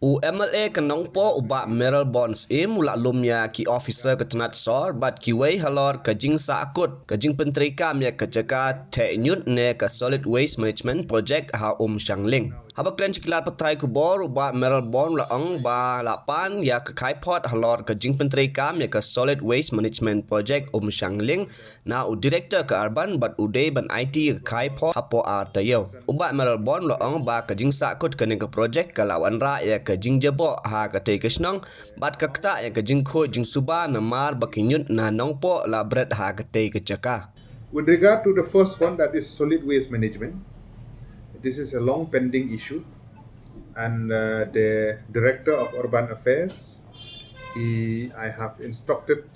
MLA kanong po uba Meryl Bonds mula lumya ki officer ke tenat sor bat ki wei halor ke jing Sahkut ke jing penteri kam ya ke Jaka Theh Niut ne ke solid waste management project ha Umshangling. Haba klen sekilar petrai ku bor uba Meryl Bond la ba lapan ya ke kai pot halor ke jing penteri kam ya ke solid waste management project Umshangling na u director ke urban bat ude ban IT ke kai pot hapo tayo. Uba Meryl Bond la ba ke jing Sahkut ke ne ke project ke lawan ra ya ke jing jebo ha ka te kesnong bat ka kta ya ke jing kho jing suba na mar bakinyut na nong po la bret ha ka te ke Jaka. With regard to the first one, that is solid waste management, this is a long pending issue, and the Director of Urban Affairs, I have instructed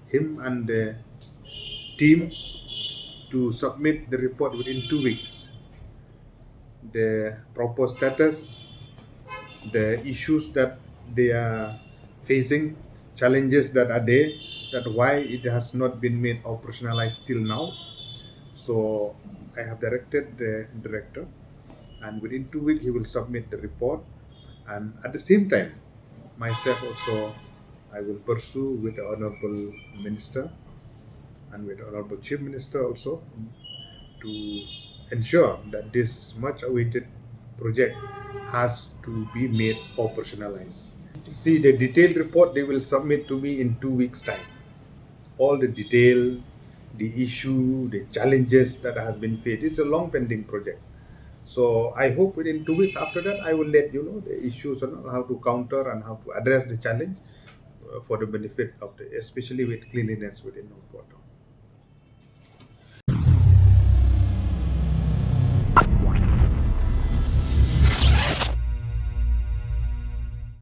him and the team to submit the report within 2 weeks. The proposed status, the issues that they are facing, challenges that are there, that why it has not been made operationalized till now. So I have directed the director, and within 2 weeks he will submit the report. And at the same time, myself also, I will pursue with the Honorable Minister and with the Honorable Chief Minister also to ensure that this much awaited project has to be made operationalized. See, the detailed report they will submit to me in 2 weeks' time. All the detail, the issue, the challenges that have been faced. It's a long pending project. So I hope within 2 weeks after that, I will let you know the issues and how to counter and how to address the challenge for the benefit of the, especially with cleanliness within our port.